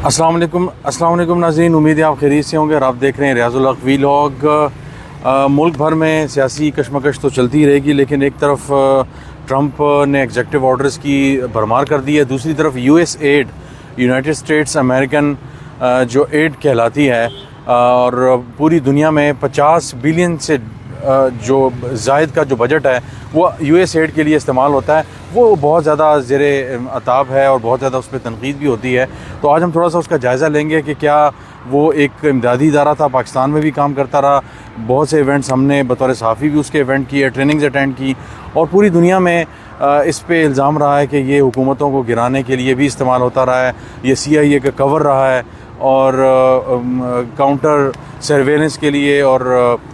अस्सलाम वालेकुम नाज़रीन, उम्मीद है आप खैरियत से होंगे और आप देख रहे हैं रियाज़ुल हक़ व्लॉग। मुल्क भर में सियासी कशमकश तो चलती रहेगी, लेकिन एक तरफ ट्रंप ने एग्जेक्टिव ऑर्डर्स की भरमार कर दी है, दूसरी तरफ US add, United states American जो एड कहलाती है और पूरी दुनिया में 50 बिलियन से जो जायद का जो बजट है वो यूएस एड के लिए इस्तेमाल होता है, वो बहुत ज़्यादा ज़ेरे अताब है और बहुत ज़्यादा उस पर तनकीद भी होती है। तो आज हम थोड़ा सा उसका जायज़ा लेंगे कि क्या वो एक इमदादी इदारा था, पाकिस्तान में भी काम करता रहा, बहुत से इवेंट्स हमने बतौर सहाफ़ी भी उसके इवेंट किए, ट्रेनिंग्स अटेंड की, और पूरी दुनिया में इस पे इल्ज़ाम रहा है कि ये हुकूमतों को गिराने के लिए भी इस्तेमाल होता रहा है, ये CIA का कवर रहा है और काउंटर सर्वेलेंस के लिए और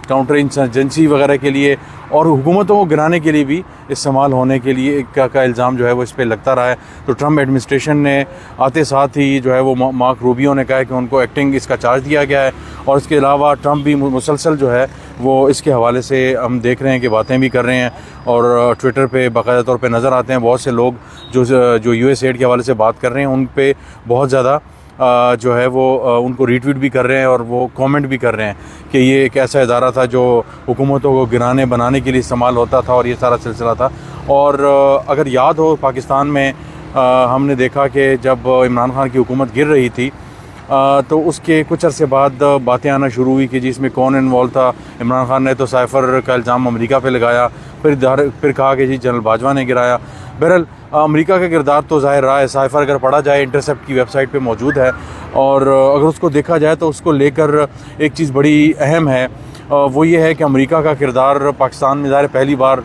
काउंटर इंसर्जेंसी वगैरह के लिए और हुकूमतों को गिराने के लिए भी इस्तेमाल होने के लिए का इल्ज़ाम जो है वो इस पर लगता रहा है। तो ट्रंप एडमिनिस्ट्रेशन ने आते साथ ही जो है वो मार्क रूबियो ने कहा है कि उनको एक्टिंग इसका चार्ज दिया गया है, और इसके अलावा ट्रंप भी मुसलसल जो है वो इसके हवाले से हम देख रहे हैं कि बातें भी कर रहे हैं और ट्विटर पे बाकायदा तौर पे नज़र आते हैं बहुत से लोग जो यूएस एड के हवाले से बात कर रहे हैं, उन पे बहुत ज़्यादा जो है वो उनको रीट्वीट भी कर रहे हैं और वो कमेंट भी कर रहे हैं कि ये एक ऐसा इदारा था जो हुकूमतों को गिराने बनाने के लिए इस्तेमाल होता था और ये सारा सिलसिला था। और अगर याद हो पाकिस्तान में हमने देखा कि जब इमरान खान की हुकूमत गिर रही थी तो उसके कुछ अरसे बाद बातें आना शुरू हुई कि जिसमें कौन इन्वॉल्व था। इमरान खान ने तो साइफ़र का इल्ज़ाम अमेरिका पे लगाया, फिर कहा कि जी जनरल बाजवा ने गिराया। बहरहाल अमेरिका का किरदार तो ज़ाहिर रहा है, साइफ़र अगर पढ़ा जाए इंटरसेप्ट की वेबसाइट पे मौजूद है, और अगर उसको देखा जाए तो उसको लेकर एक चीज़ बड़ी अहम है, वो ये है कि अमेरिका का किरदार पाकिस्तान में ज़ाहिर पहली बार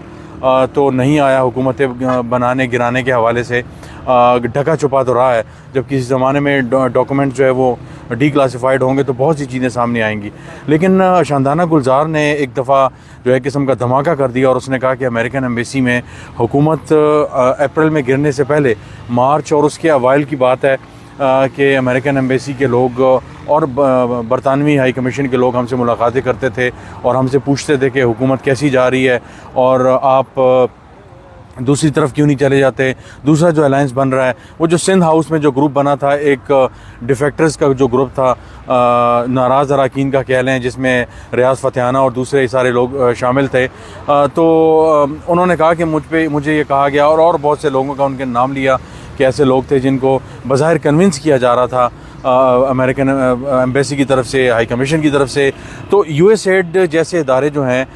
तो नहीं आया हुकूमतें बनाने गिराने के हवाले से, ढका छुपा तो रहा है। जब किसी ज़माने में डॉक्यूमेंट जो है वो डीक्लासिफाइड होंगे तो बहुत सी चीज़ें सामने आएंगी, लेकिन शानदाना गुलजार ने एक दफ़ा जो है किस्म का धमाका कर दिया और उसने कहा कि अमेरिकन एम्बेसी में हुकूमत अप्रैल में गिरने से पहले मार्च और उसके अवाइल की बात है कि अमेरिकन एम्बेसी के लोग और बरतानवी हाई कमीशन के लोग हमसे मुलाकातें करते थे और हमसे पूछते थे कि हुकूमत कैसी जा रही है और आप दूसरी तरफ क्यों नहीं चले जाते। दूसरा जो अलायंस बन रहा है, वो जो सिंध हाउस में जो ग्रुप बना था, एक डिफेक्टर्स का जो ग्रुप था, नाराज़ अरकान का कह लें, जिसमें रियाज फतेहाना और दूसरे सारे लोग शामिल थे, तो उन्होंने कहा कि मुझे ये कहा गया और बहुत से लोगों का उनके नाम लिया कि ऐसे लोग थे जिनको बज़ाहिर कन्विंस किया जा रहा था अमेरिकन एम्बेसी की तरफ से, हाई कमीशन की तरफ से। तो यूएस एड जैसे इदारे जो हैं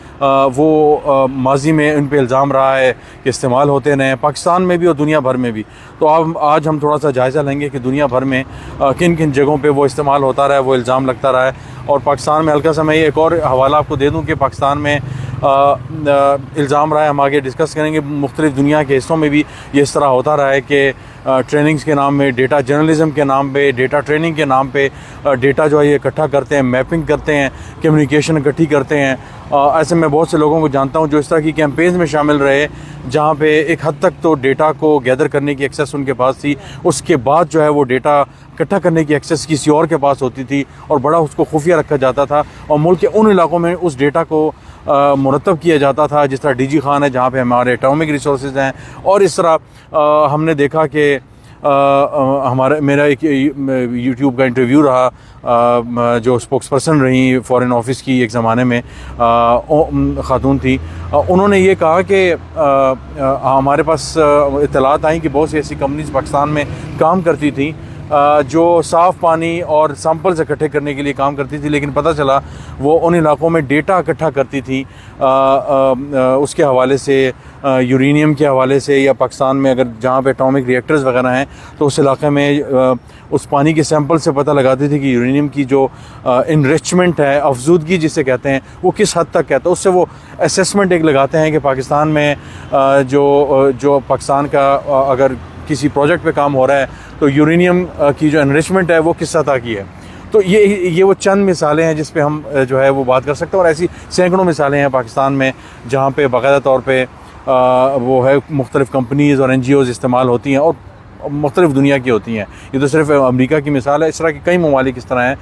वो माजी में इन पे इल्ज़ाम रहा है कि इस्तेमाल होते रहे पाकिस्तान में भी और दुनिया भर में भी। तो अब आज हम थोड़ा सा जायज़ा लेंगे कि दुनिया भर में किन किन जगहों पे वो इस्तेमाल होता रहा है, वो इल्ज़ाम लगता रहा है। और पाकिस्तान में हल्का सा मैं एक और हवाला आपको दे दूँ कि पाकिस्तान में इल्ज़ाम रहा है, हम आगे डिस्कस करेंगे, मुख्तलिफ़ दुनिया के हिस्सों में भी ये इस तरह होता रहा है कि ट्रेनिंग्स के नाम में, डेटा जर्नलिज़म के नाम पे, डेटा ट्रेनिंग के नाम पे डेटा जो है ये इकट्ठा करते हैं, मैपिंग करते हैं, कम्युनिकेशन इकट्ठी करते हैं। ऐसे मैं बहुत से लोगों को जानता हूँ जो इस तरह की कैंपेन्स में शामिल रहे, जहाँ पे एक हद तक तो डेटा को गैदर करने की एक्सेस उनके पास थी, उसके बाद जो है वो डेटा इकट्ठा करने की एक्सेस किसी और के पास होती थी और बड़ा उसको खुफिया रखा जाता था और मुल्क के उन इलाकों में उस डेटा को मुरतब किया जाता था, जिस तरह DG खान है जहाँ पे हमारे एटॉमिक रिसोर्सेज हैं। और इस तरह हमने देखा कि मेरा एक यूट्यूब का इंटरव्यू रहा, जो स्पोक्स पर्सन रही फॉरेन ऑफिस की एक ज़माने में, ख़ातून थी, उन्होंने ये कहा कि हमारे पास इत्तलात आई कि बहुत सी ऐसी कंपनीज पाकिस्तान में काम करती थी जो साफ़ पानी और सैंपल्स इकट्ठे करने के लिए काम करती थी, लेकिन पता चला वो उन इलाकों में डेटा इकट्ठा करती थी उसके हवाले से, यूरेनियम के हवाले से, या पाकिस्तान में अगर जहाँ पे एटॉमिक रिएक्टर्स वगैरह हैं तो उस इलाके में उस पानी के सैंपल से पता लगाती थी कि यूरेनियम की जो इनरिचमेंट है, अफजूदगी जिसे कहते हैं, वो किस हद तक है। तो उससे वो असेसमेंट एक लगाते हैं कि पाकिस्तान में जो पाकिस्तान का अगर किसी प्रोजेक्ट पे काम हो रहा है तो यूरेनियम की जो एनरिचमेंट है वो किस सतह की है। तो ये वो चंद मिसालें हैं जिस पे हम जो है वो बात कर सकते हैं, और ऐसी सैकड़ों मिसालें हैं पाकिस्तान में जहाँ पे बाकायदा तौर पे वो है मुख्तलिफ़ कंपनीज़ और NGOs इस्तेमाल होती हैं और मुख्तलिफ़ दुनिया की होती हैं। ये तो सिर्फ अमेरिका की मिसाल है, इस तरह के कई ममालिक इस तरह हैं।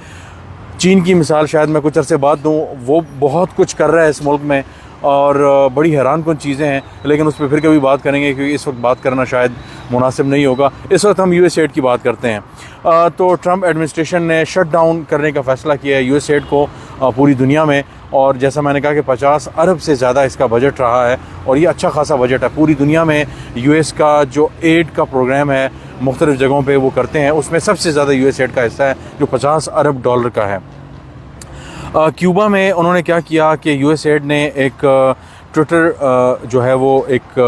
चीन की मिसाल शायद मैं कुछ अरसे बाद दूँ, वो बहुत कुछ कर रहा है इस मुल्क में और बड़ी हैरान कुन चीज़ें हैं, लेकिन उस पर फिर कभी बात करेंगे क्योंकि इस वक्त बात करना शायद मुनासिब नहीं होगा। इस वक्त हम USAID की बात करते हैं। तो ट्रंप एडमिनिस्ट्रेशन ने शट डाउन करने का फ़ैसला किया है USAID को पूरी दुनिया में, और जैसा मैंने कहा कि 50 अरब से ज़्यादा इसका बजट रहा है और ये अच्छा खासा बजट है। पूरी दुनिया में US का जो एड का प्रोग्राम है मुख्तलिफ़ जगहों पे वो करते हैं, उसमें सबसे ज़्यादा USAID का हिस्सा है जो 50 अरब डॉलर का है। क्यूबा में उन्होंने क्या किया कि USAID ने एक ट्विटर जो है वो एक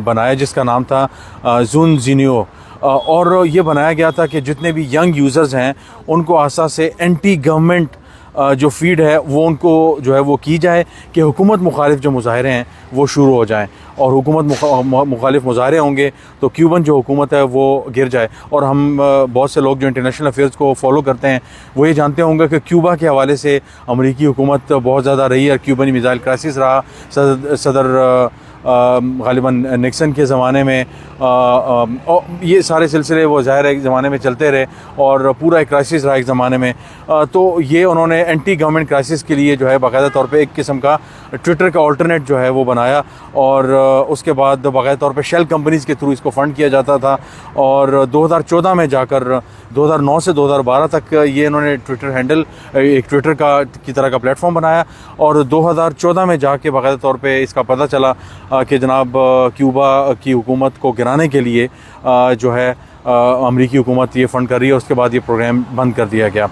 बनाया जिसका नाम था ज़ुनज़िनियो, और ये बनाया गया था कि जितने भी यंग यूज़र्स हैं उनको आसा से एंटी गवर्नमेंट जो फीड है वो उनको जो है वो की जाए कि हुकूमत मुखालिफ जो मुजाहरे हैं वो शुरू हो जाएं, और हुकूमत मुखालिफ मुजाहरे होंगे तो क्यूबन जो हुकूमत है वो गिर जाए। और हम बहुत से लोग जो इंटरनेशनल अफेयर्स को फॉलो करते हैं वो ये जानते होंगे कि क्यूबा के हवाले से अमरीकी हुकूमत बहुत ज़्यादा रही है। क्यूबनी मिसाइल क्राइसिस रहा सदर ग़ालिबन निक्सन के ज़माने में, और ये सारे सिलसिले वो ज़ाहिर है एक ज़माने में चलते रहे और पूरा एक क्राइसिस रहा एक ज़माने में। तो ये उन्होंने एंटी गवर्नमेंट क्राइसिस के लिए जो है बाकायदा तौर पे एक किस्म का ट्विटर का अल्टरनेट जो है वो बनाया, और उसके बाद बाकायदा तौर पे शेल कंपनीज़ के थ्रू इसको फ़ंड किया जाता था। और 2014 में जाकर 2009 से 2012 तक ये इन्होंने ट्विटर हैंडल एक ट्विटर की तरह का प्लेटफॉर्म बनाया, और 2014 में जाके बाकायदा तौर पे इसका पता चला कि जनाब क्यूबा की हुकूमत को गिराने के लिए जो है अमरीकी हुकूमत ये फ़ंड कर रही है। उसके बाद ये प्रोग्राम बंद कर दिया गया।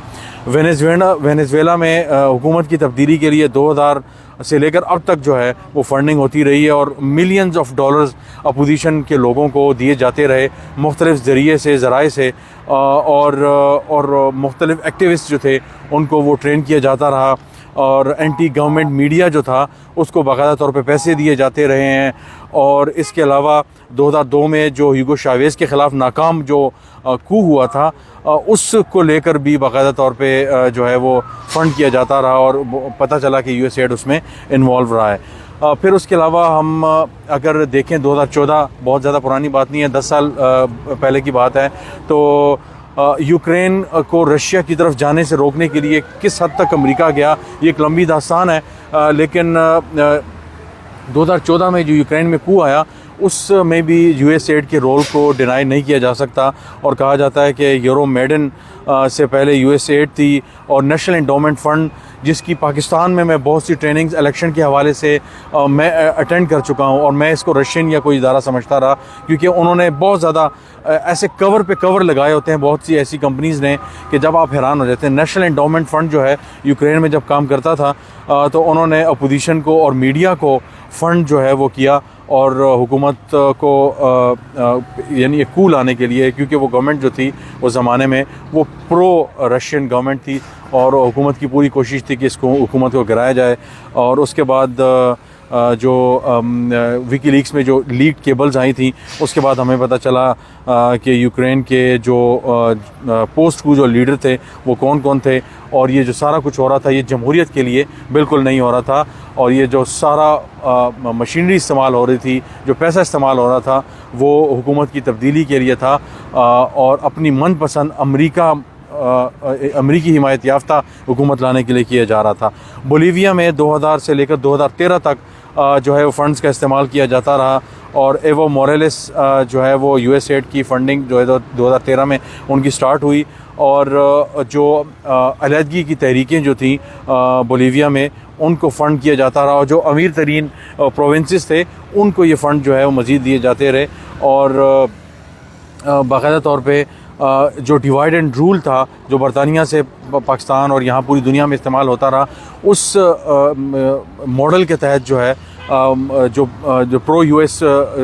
वेनेज़ुएला में हुकूमत की तब्दीली के लिए 2000 से लेकर अब तक जो है वो फंडिंग होती रही है, और मिलियंस ऑफ डॉलर्स अपोजिशन के लोगों को दिए जाते रहे मुख्तलिफ़ ज़रिए से ज़राए से, और मुख्तलिफ़ एक्टिविस्ट जो थे उनको वो ट्रेन किया जाता रहा, और एंटी गवर्नमेंट मीडिया जो था उसको बाकायदा तौर पे पैसे दिए जाते रहे हैं। और इसके अलावा 2002 में जो ह्यूगो चावेज़ के ख़िलाफ़ नाकाम जो कू हुआ था उसको लेकर भी बाकायदा तौर पे जो है वो फ़ंड किया जाता रहा, और पता चला कि USAID उसमें इन्वॉल्व रहा है। फिर उसके अलावा हम अगर देखें 2014 बहुत ज़्यादा पुरानी बात नहीं है, 10 साल पहले की बात है। तो यूक्रेन को रशिया की तरफ जाने से रोकने के लिए किस हद तक अमेरिका गया ये एक लंबी दास्तान है, लेकिन 2014 में जो यूक्रेन में कू आया उसमें भी USAID के रोल को डिनाई नहीं किया जा सकता, और कहा जाता है कि यूरोमेडन से पहले USAID थी, और नेशनल एंडोमेंट फ़ंड जिसकी पाकिस्तान में मैं बहुत सी ट्रेनिंग्स इलेक्शन के हवाले से मैं अटेंड कर चुका हूं, और मैं इसको रशियन या कोई इदारा समझता रहा क्योंकि उन्होंने बहुत ज़्यादा ऐसे कवर पे कवर लगाए होते हैं बहुत सी ऐसी कंपनीज़ ने कि जब आप हैरान हो जाते हैं। नेशनल एंडोमेंट फ़ंड जो है यूक्रेन में जब काम करता था तो उन्होंने अपोजिशन को और मीडिया को फ़ंड जो है वो किया, और हुकूमत को यानी एक कू लाने के लिए, क्योंकि वो गवर्नमेंट जो थी उस ज़माने में वो प्रो रशियन गवर्नमेंट थी, और हुकूमत की पूरी कोशिश थी कि इसको हुकूमत को गिराया जाए। और उसके बाद जो विकीलीक्स में जो लीक केबल्स आई थी उसके बाद हमें पता चला कि यूक्रेन के जो पोस्ट कू जो लीडर थे वो कौन कौन थे, और ये जो सारा कुछ हो रहा था ये जमहूरियत के लिए बिल्कुल नहीं हो रहा था, और ये जो सारा मशीनरी इस्तेमाल हो रही थी, जो पैसा इस्तेमाल हो रहा था वो हुकूमत की तब्दीली के लिए था, और अपनी मनपसंद अमरीकी हिमायत याफ्ता हुकूमत लाने के लिए किया जा रहा था। बोलीविया में 2000 से लेकर 2013 तक जो है वो फ़ंड्स का इस्तेमाल किया जाता रहा, और एवो मोरेलिस जो है वो USAID की फ़ंडिंग जो है 2013 में उनकी स्टार्ट हुई, और जो अलहदगी की तहरीकें जो थी बोलीविया में उनको फ़ंड किया जाता रहा, और जो अमीर तरीन प्रोविंसेस थे उनको ये फ़ंड जो है वो मज़ीद दिए जाते रहे। और बाकायदा तौर पे जो डिवाइड एंड रूल था जो बरतानिया से पाकिस्तान और यहाँ पूरी दुनिया में इस्तेमाल होता रहा, उस मॉडल के तहत जो है जो प्रो US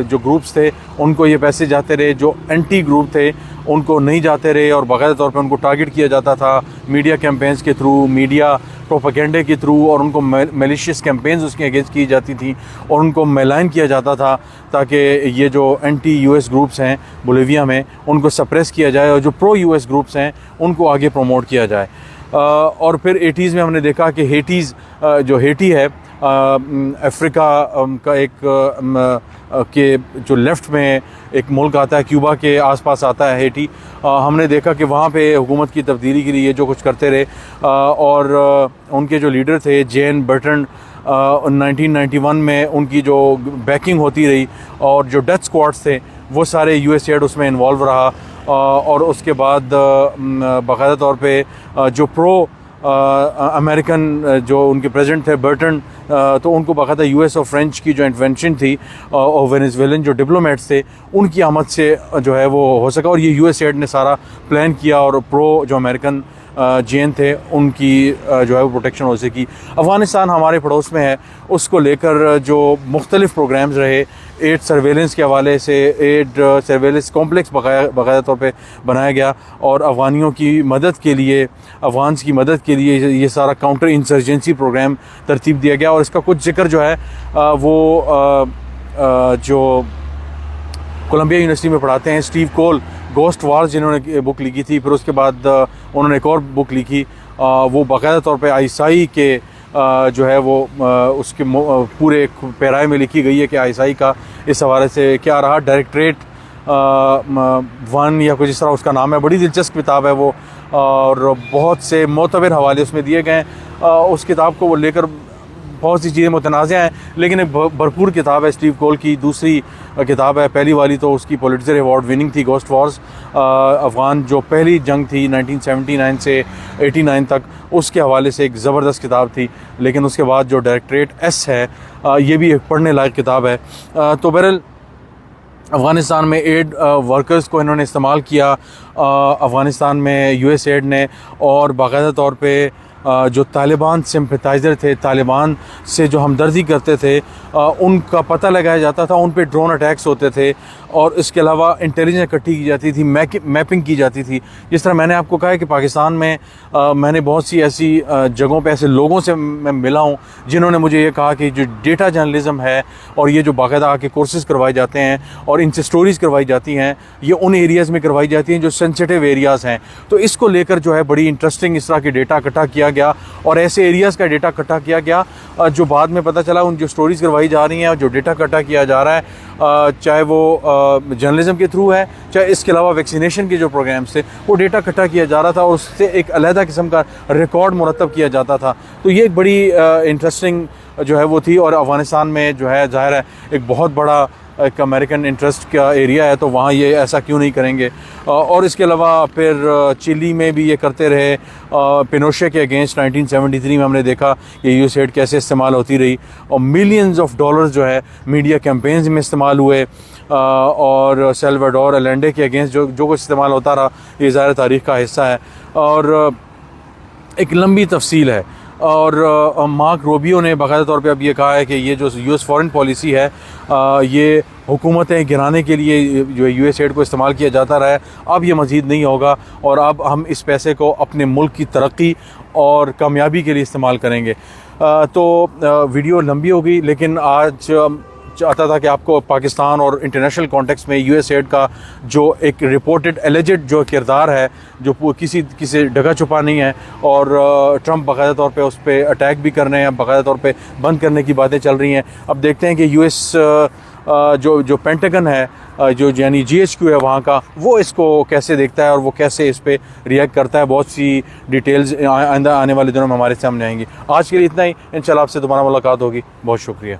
जो ग्रुप्स थे उनको ये पैसे जाते रहे, जो एंटी ग्रुप थे उनको नहीं जाते रहे, और बाकायदा तौर पे उनको टारगेट किया जाता था मीडिया कैंपेन्स के थ्रू, मीडिया प्रोपेगेंडे के थ्रू, और उनको मेलिशियस कैंपेन्स उसके अगेंस्ट की जाती थी, और उनको मेलाइन किया जाता था ताकि ये जो एंटी US ग्रुप्स हैं बोलीविया में उनको सप्रेस किया जाए, और जो प्रो US ग्रुप्स हैं उनको आगे प्रमोट किया जाए। और फिर 80s में हमने देखा कि हेटी है अफ्रीका का एक के जो लेफ़्ट में एक मुल्क आता है, क्यूबा के आसपास आता है हेटी। हमने देखा कि वहाँ पे हुकूमत की तब्दीली के लिए जो कुछ करते रहे, और उनके जो लीडर थे जेन बर्टन 1991 में उनकी जो बैकिंग होती रही और जो डेथ स्क्वाड्स थे वो सारे US एड उसमें इन्वॉल्व रहा। और उसके बाद बाकायदा तौर पे जो प्रो अमेरिकन जो उनके प्रेसिडेंट थे बर्टन, तो उनको बाकायदा US और फ्रेंच की जो इंटरवेंशन थी और वेनेजुएलन जो डिप्लोमेट्स थे उनकी आमद से जो है वो हो सका। और ये US एड ने सारा प्लान किया और प्रो जो अमेरिकन जेन थे उनकी जो है वो प्रोटेक्शन हो सकी। अफ़गानिस्तान हमारे पड़ोस में है, उसको लेकर जो मुख्तलिफ़ प्रोग्राम्स रहे, एड सर्वेलेंस के हवाले से एड सर्वेलेंस कॉम्प्लेक्स बाकायदा तौर पे बनाया गया और अफ़गानियों की मदद के लिए, अफ़गान्स की मदद के लिए ये सारा काउंटर इंसर्जेंसी प्रोग्राम तरतीब दिया गया। और इसका कुछ जिक्र जो है वो जो कोलंबिया यूनिवर्सिटी में पढ़ाते हैं स्टीव कोल, गोस्ट वार्स जिन्होंने बुक लिखी थी, फिर उसके बाद उन्होंने एक और बुक लिखी, वो बाकायदा तौर पे आईएसआई के जो है वो उसके पूरे पैराए में लिखी गई है कि आईएसआई का इस हवाले से क्या रहा। डायरेक्टरेट 1 या कुछ इस तरह उसका नाम है, बड़ी दिलचस्प किताब है वो और बहुत से मोतबर हवाले उसमें दिए गए हैं। उस किताब को वो लेकर बहुत सी चीज़ें मुतनाज़ हैं, लेकिन एक भरपूर किताब है। स्टीव कोल की दूसरी किताब है, पहली वाली तो उसकी पुलित्ज़र अवार्ड विनिंग थी, गोस्ट वॉर्स, अफ़गान जो पहली जंग थी 1979 से 89 तक, उसके हवाले से एक ज़बरदस्त किताब थी। लेकिन उसके बाद जो डायरेक्टरेट S है ये भी एक पढ़ने लायक किताब है। तो बहरहाल अफ़गानिस्तान में एड वर्कर्स को इन्होंने इस्तेमाल किया अफ़गानिस्तान में US एड ने, और बाकायदा तौर पे जो तालिबान सिंपथाइज़र थे, तालिबान से जो हमदर्दी करते थे, उनका पता लगाया जाता था, उन पे ड्रोन अटैक्स होते थे और इसके अलावा इंटेलिजेंस इकट्ठी की जाती थी, मैपिंग की जाती थी। जिस तरह मैंने आपको कहा है कि पाकिस्तान में मैंने बहुत सी ऐसी जगहों पे ऐसे लोगों से मैं मिला हूँ जिन्होंने मुझे ये कहा कि जो डेटा जर्नलिज़म है और ये जो बाकायदा आके कोर्सेज़ करवाए जाते हैं और इनसे स्टोरीज़ करवाई जाती हैं, ये उन एरियाज़ में करवाई जाती हैं जो सेंसिटिव एरियाज़ हैं। तो इसको लेकर जो है बड़ी इंटरेस्टिंग इस तरह के डेटा इकट्ठा किया गया और ऐसे एरियाज़ का डेटा इकट्ठा किया गया जो बाद में पता चला उन जो स्टोरीज़ करवाई जा रही हैं और जो डेटा इकट्ठा किया जा रहा है, चाहे वो जर्नलिज्म के थ्रू है, चाहे इसके अलावा वैक्सीनेशन के जो प्रोग्राम्स थे, वो डेटा इकट्ठा किया जा रहा था और उससे एक अलहदा किस्म का रिकॉर्ड मुरतब किया जाता था। तो ये एक बड़ी इंटरेस्टिंग जो है वो थी। और अफ़गानिस्तान में जो है ज़ाहिर है एक बहुत बड़ा एक अमेरिकन इंटरेस्ट का एरिया है, तो वहाँ ये ऐसा क्यों नहीं करेंगे। और इसके अलावा फिर चिली में भी ये करते रहे। पिनोशे के अगेंस्ट 1973 में हमने देखा कि US एड कैसे इस्तेमाल होती रही और मिलियंस ऑफ डॉलर्स जो है मीडिया कैंपेन्स में इस्तेमाल हुए। और सल्वाडोर अलेंडे के अगेंस्ट जो कुछ इस्तेमाल होता रहा, ये ज़ाहिर तारीख़ का हिस्सा है और एक लंबी तफसील है। और मार्क रूबियो ने बाकायदा तौर पे अब ये कहा है कि ये जो US फॉरेन पॉलिसी है ये हुकूमतें गिराने के लिए जो US एड को इस्तेमाल किया जाता रहा है, अब ये मज़ीद नहीं होगा और अब हम इस पैसे को अपने मुल्क की तरक्की और कामयाबी के लिए इस्तेमाल करेंगे। तो वीडियो लंबी हो गई, लेकिन आज चाहता था कि आपको पाकिस्तान और इंटरनेशनल कॉन्टेक्स्ट में US एड का जो एक रिपोर्टेड एलिजेड जो किरदार है, जो किसी डगा छुपा नहीं है और ट्रंप बाकायदा तौर पे उस पर अटैक भी कर रहे हैं, बाकायदा तौर पे बंद करने की बातें चल रही हैं। अब देखते हैं कि US जो पेंटागन है, जो यानी GHQ है वहाँ का, वो इसको कैसे देखता है और वो कैसे इस पर रिएक्ट करता है। बहुत सी डिटेल्स आने वाले दिनों में हमारे सामने आएंगी। आज के लिए इतना ही, इंशाल्लाह आपसे दोबारा मुलाकात होगी। बहुत शुक्रिया।